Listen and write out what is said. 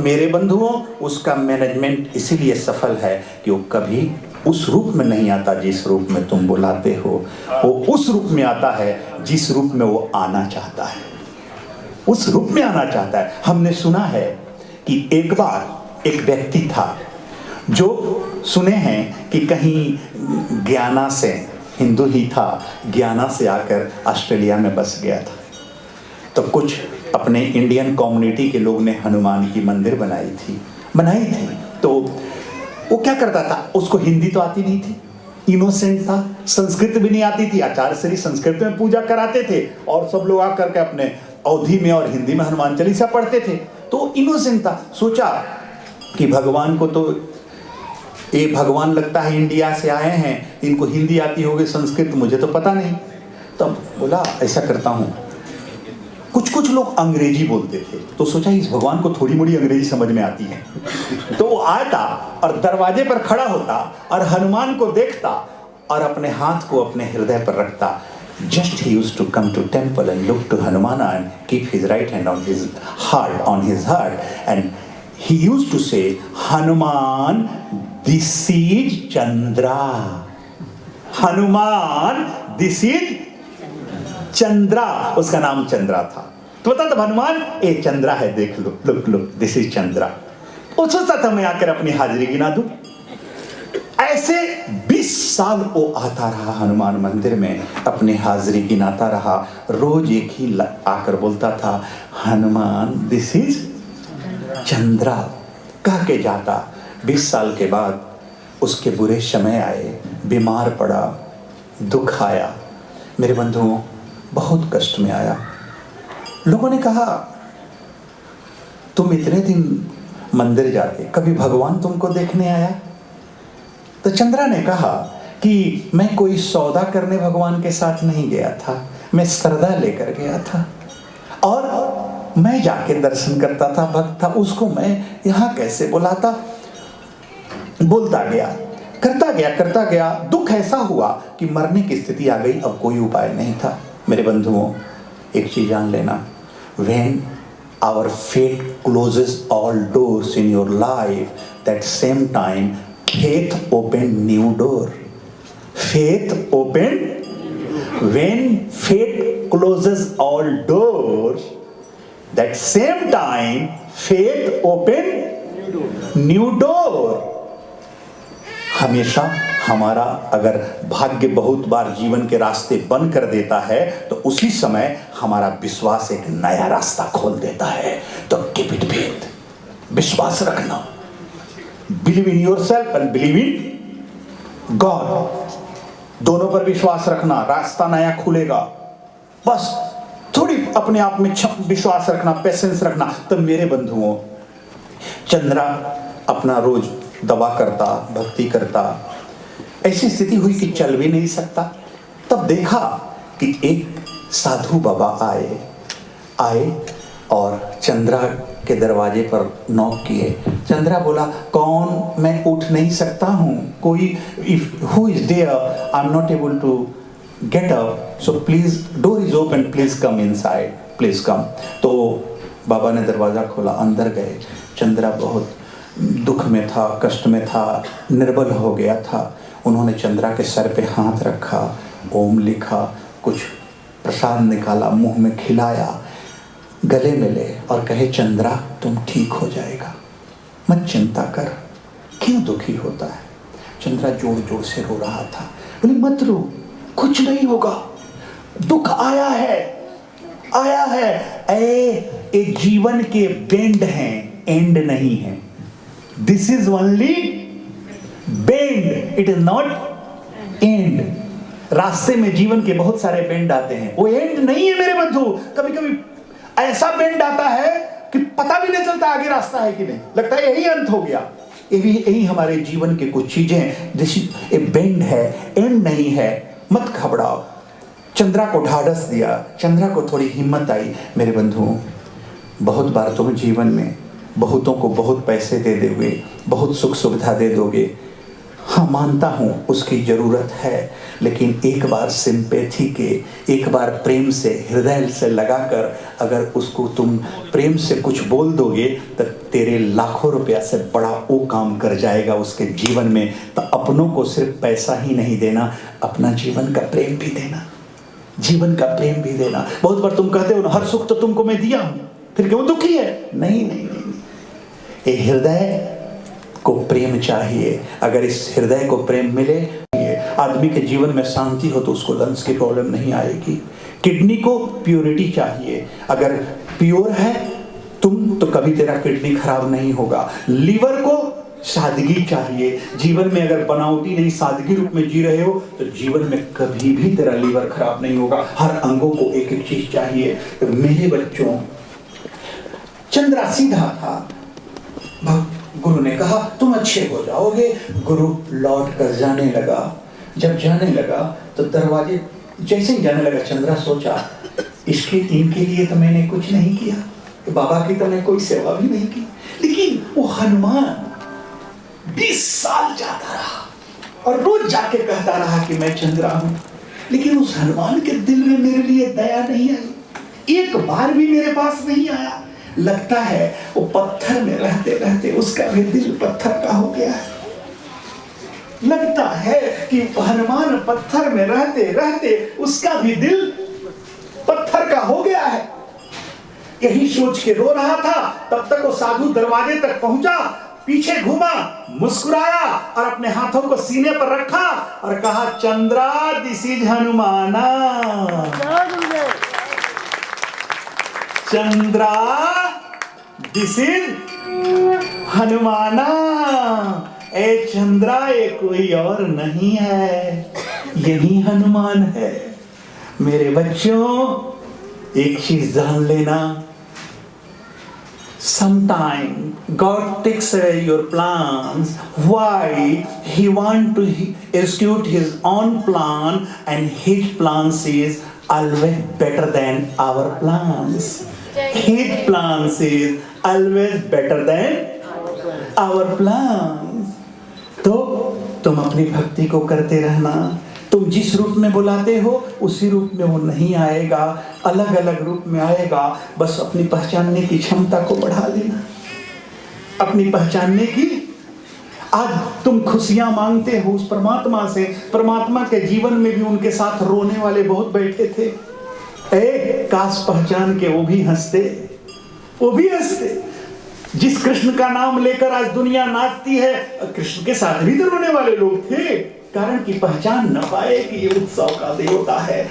मेरे बंधुओं, उसका मैनेजमेंट इसीलिए सफल है कि वो कभी उस रूप में नहीं आता जिस रूप में तुम बुलाते हो। वो उस रूप में आता है जिस रूप में वो आना चाहता है, उस रूप में आना चाहता है। हमने सुना है कि एक बार एक व्यक्ति था जो सुने हैं कि कहीं गयाना से, हिंदू ही था, गयाना से आकर ऑस्ट्रेलिया में बस गया था। तो कुछ अपने इंडियन कम्युनिटी के लोग ने हनुमान की मंदिर बनाई थी। तो वो क्या करता था, उसको हिंदी तो आती नहीं थी, इनोसेंट था, संस्कृत भी नहीं आती थी। आचार्य श्री संस्कृत में पूजा कराते थे और सब लोग आकर के अपने अवधी में और हिंदी में हनुमान चालीसा पढ़ते थे। तो इनोसेंट था, सोचा कि भगवान को तो ये भगवान लगता है इंडिया से आए हैं, इनको हिंदी आती होगी, संस्कृत मुझे तो पता नहीं। तब बोला ऐसा करता हूँ, कुछ लोग अंग्रेजी बोलते थे, तो सोचा इस भगवान को थोड़ी मोड़ी अंग्रेजी समझ में आती है। तो वो आता और दरवाजे पर खड़ा होता और हनुमान को देखता और अपने हाथ को अपने हृदय पर रखता। Just he used to come to temple and look to Hanumana and keep his right hand on his heart, and he used to say, Hanuman, this is Chandra. Hanuman, this is Chandra, उसका नाम चंद्रा था। तो बता था हनुमान, ए चंद्रा है, देख लो, look this is Chandra. वो सोचता था मैं आकर अपनी हाजिरी गिना दूं। ऐसे 20 साल वो आता रहा हनुमान मंदिर में, अपनी हाजिरी गिनाता रहा। रोज एक ही आकर बोलता था, हनुमान दिस इज चंद्रा कह के जाता। 20 साल के बाद उसके बुरे समय आए, बीमार पड़ा, दुख आया। मेरे बंधुओं, बहुत कष्ट में आया। लोगों ने कहा, तुम इतने दिन मंदिर जाते, कभी भगवान तुमको देखने आया? तो चंद्रा ने कहा कि मैं कोई सौदा करने भगवान के साथ नहीं गया था, मैं श्रद्धा लेकर गया था और मैं जाके दर्शन करता था, भक्त था, उसको मैं यहाँ कैसे बुलाता। बोलता गया, करता गया। दुख ऐसा हुआ कि मरने की स्थिति आ गई, अब कोई उपाय नहीं था। मेरे बंधुओं, एक चीज जान लेना, when our fate closes all doors in your life, that same time faith open new door. Faith open, when fate closes all doors, that same time faith open new door. हमेशा हमारा अगर भाग्य बहुत बार जीवन के रास्ते बंद कर देता है, तो उसी समय हमारा विश्वास एक नया रास्ता खोल देता है। तो कीप इट फेथ, विश्वास रखना, believe in yourself and believe in God. दोनों पर विश्वास रखना, रास्ता नया खुलेगा। बस थोड़ी अपने आप में विश्वास रखना, पेशेंस रखना। तो मेरे बंधुओं, चंद्रा अपना रोज दवा करता, भक्ति करता। ऐसी स्थिति हुई कि चल भी नहीं सकता। तब देखा कि एक साधु बाबा आए और चंद्रा के दरवाजे पर नॉक किए। चंद्रा बोला, कौन? मैं उठ नहीं सकता हूँ, कोई, who is there, I am not able to get up, so please door is open, please come inside, please come. तो बाबा ने दरवाजा खोला, अंदर गए। चंद्रा बहुत दुख में था, कष्ट में था, निर्बल हो गया था। उन्होंने चंद्रा के सर पे हाथ रखा, ओम लिखा, कुछ प्रसाद निकाला, मुंह में खिलाया, गले मिले और कहे, चंद्रा तुम ठीक हो जाएगा, मत चिंता कर, क्यों दुखी होता है? चंद्रा जोर जोर से रो रहा था। बोले, मत रो, कुछ नहीं होगा, दुख आया है। ए जीवन के बेंड हैं, एंड नहीं है। This is only bend, it is not end. रास्ते में जीवन के बहुत सारे बेंड आते हैं, वो एंड नहीं है मेरे बंधु। कभी कभी ऐसा बेंड आता है कि पता भी नहीं चलता आगे रास्ता है कि नहीं, लगता है यही अंत हो गया। यही हमारे जीवन के कुछ चीजें, दिस ए बेंड है, एंड नहीं है, मत घबराओ। चंद्रा को ढाढ़स दिया, चंद्रा को थोड़ी हिम्मत आई। मेरे बंधुओं, बहुत बार तुम जीवन में बहुतों को बहुत पैसे दे दोगे, बहुत सुख सुविधा दे दोगे, हाँ, मानता हूं उसकी जरूरत है, लेकिन एक बार सिंपैथी के, एक बार प्रेम से, हृदय से लगाकर अगर उसको तुम प्रेम से कुछ बोल दोगे तो तेरे लाखों रुपया से बड़ा वो काम कर जाएगा उसके जीवन में। तो अपनों को सिर्फ पैसा ही नहीं देना, अपना जीवन का प्रेम भी देना, जीवन का प्रेम भी देना। बहुत बार तुम कहते हो ना, हर सुख तो तुमको मैं दिया हूं, फिर क्यों दुखी है? नहीं नहीं नहीं, ये हृदय को प्रेम चाहिए। अगर इस हृदय को प्रेम मिले, आदमी के जीवन में शांति हो तो उसको लंग्स की प्रॉब्लम नहीं आएगी। किडनी को प्योरिटी चाहिए, अगर प्योर है तुम तो कभी तेरा किडनी खराब नहीं होगा। लीवर को सादगी चाहिए, जीवन में अगर बनावटी नहीं सादगी रूप में जी रहे हो तो जीवन में कभी भी तेरा लीवर खराब नहीं होगा। हर अंगों को एक एक चीज चाहिए। मेरे बच्चों, चंद्रा सीधा था, गुरु ने कहा तुम अच्छे हो जाओगे। गुरु लौट कर जाने लगा। जब जाने लगा तो दरवाजे जैसे ही जाने लगा, चंद्रा सोचा इनके लिए तो मैंने कुछ नहीं किया, तो बाबा की तो मैं कोई सेवा भी नहीं की। लेकिन वो हनुमान 20 साल जाता रहा और रोज जाके कहता रहा कि मैं चंद्रा हूं, लेकिन उस हनुमान के दिल में मेरे लिए दया नहीं आई, एक बार भी मेरे पास नहीं आया। लगता है वो पत्थर में रहते रहते उसका भी दिल पत्थर का हो गया है। लगता है कि हनुमान पत्थर में रहते रहते उसका भी दिल पत्थर का हो गया है। यही सोच के रो रहा था, तब तक वो साधु दरवाजे तक पहुंचा, पीछे घूमा, मुस्कुराया और अपने हाथों को सीने पर रखा और कहा, Chandra this is Hanumana, Chandra this is Hanumana. ए चंद्रा, ये कोई और नहीं है, यही हनुमान है। मेरे बच्चों, एक चीज जान लेना, sometime God takes away your plans. Why? He want to execute his own plan, and his plans is always better than our plans. His plans is always better than our plans. तो तुम अपनी भक्ति को करते रहना। तुम जिस रूप में बुलाते हो उसी रूप में वो नहीं आएगा, अलग अलग रूप में आएगा। बस अपनी पहचानने की क्षमता को बढ़ा लेना, अपनी पहचानने की। आज तुम खुशियां मांगते हो उस परमात्मा से, परमात्मा के जीवन में भी उनके साथ रोने वाले बहुत बैठे थे। काश पहचान के वो भी हंसते, वो भी हंसते। जिस कृष्ण का नाम लेकर आज दुनिया नाचती है, कृष्ण के साथ भी तो रोने वाले लोग थे, कारण कि पहचान न पाए कि ये उत्सव का देवता है।